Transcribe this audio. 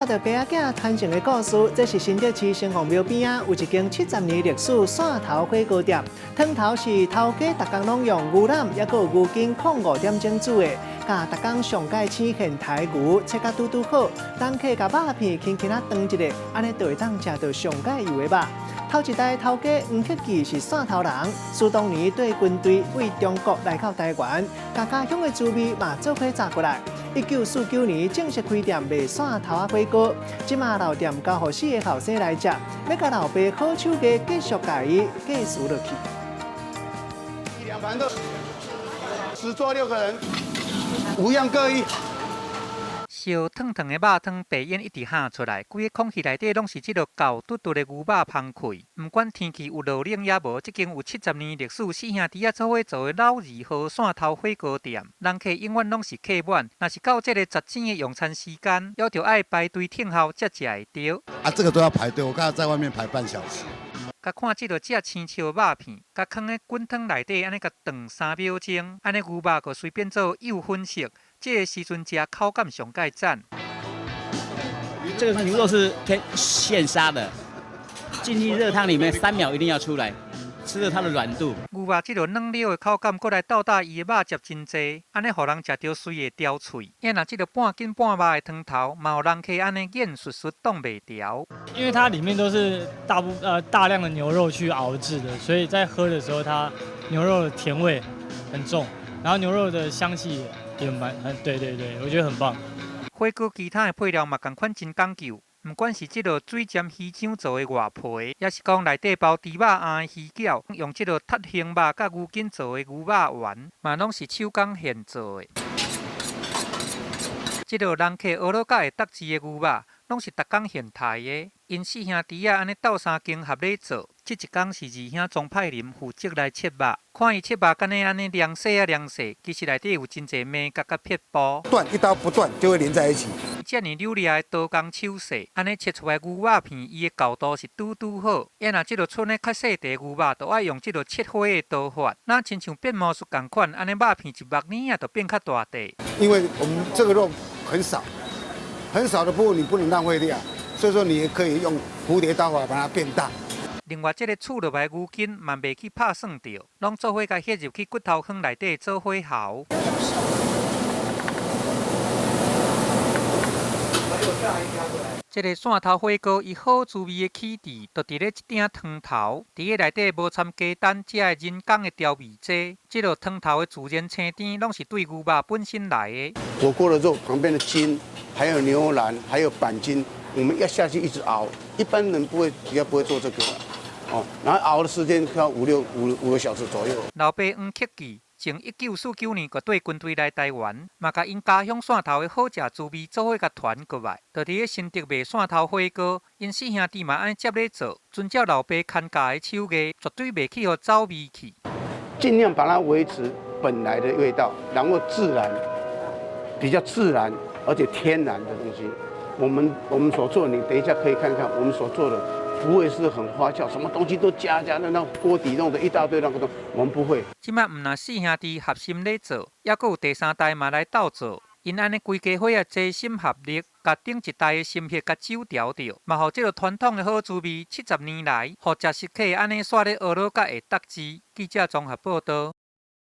到家仔囝传承的故事，这是新竹市城隍庙边啊有一间70年历史汕头火锅店。汤头是头家逐工拢用牛腩，也有牛筋控5点钟煮的，甲逐工上盖青现台牛，切甲拄好。人客甲肉片轻轻啊断一个，安尼就会当食到上盖油的肉。头一代头家黄克记是汕头人，苏当年对军队为中国来到台湾，甲家乡的滋味嘛做伙炸过来。1949年正式开店卖汕头火锅，即马老店交予4个后生来食，要甲老爸好手艺继续家己继续落去。2盘肉，10桌6个人，5样各一。烧烫烫的肉汤白烟一直喊出来，规个空气内底拢是即落厚嘟嘟的牛肉香气。毋管天气有落冷也无，即间有70年历史四兄弟做伙做的老二号汕头火锅店，人客永远拢是客满。若是到这个10点的用餐时间，要着爱排队等候才食会到。这个都要排队，我刚才在外面排半小时。甲看即落只青烧肉片，甲放喺滚汤内底，安尼甲炖3秒钟，安尼牛肉个随便做幼粉色。这个时阵食口感上盖赞。这个牛肉是偏现杀的，进去热汤里面3秒一定要出来，吃了它的软度。牛肉这落软溜的口感，过来倒打伊的肉汁真济，安尼互人食着水会刁嘴。因若这落半斤半肉的汤头，嘛有人客安尼眼簌簌挡袂调。因为它里面都是大量的牛肉去熬制的，所以在喝的时候，它牛肉的甜味很重，然后牛肉的香气也对，我觉得很棒。火锅其他的配料嘛，同款真讲究。毋管是即落水尖鱼浆做的外皮，也是讲内底包猪肉鸭的鱼饺，用即落塌形肉甲牛筋做的牛肉丸，嘛拢是手工现做的。即落人客学了甲会得志的牛肉，拢是逐工现汰的。因4兄弟安尼斗3间合咧做，即一工是2兄庄派林负责来切肉。看伊切肉敢若安尼量细，其实内底有真侪面角甲撇布。断一刀不断就会连在一起。遮尔流利的刀工手势，安尼切出来牛肉片，伊的厚度是拄好。要若即落剩的较细地牛肉，就爱用即落切花的刀法。那亲像变魔术共款，安尼肉片一目呢啊，就变较大地。因为我们这个肉很少的部分你不能浪费掉，所以说你也可以用蝴蝶刀法把它变大。另外，即个厝落来牛筋嘛袂去拍算着，拢做伙甲吸入去骨头腔内底做伙熬。这个汕头火锅伊好滋味的起治，就伫咧一鼎汤头，伫个内底无掺鸡蛋，只个人工的调味剂。这落汤头的自然青甜，拢是对牛肉本身来的。火锅的肉旁边的筋，还有牛腩，还有板筋，我们要下去一直熬。一般人比较不会做这个，然后熬的时间要5个小时左右。老爸黄克记。从1949年就对军队来台湾，嘛甲因家乡汕头的好食滋味做伙甲传过来，就伫咧新竹卖汕头火锅。因4兄弟嘛安接咧做，遵照老爸看家的手艺，绝对袂去互走味去。尽量把它维持本来的味道，然后比较自然而且天然的东西。我们所做的，你等一下可以看看我们所做的。不会是很花俏，什么东西都加的那锅底弄得一大堆那个东西，我们不会。即摆毋若4兄弟合心咧做，也佫有第3代嘛来斗做。因安尼规家伙也齐心合力，甲顶一代的心血甲酒调着，嘛互即个传统的好滋味70年来，互食食客安尼煞咧学了甲会得志。记者综合报道。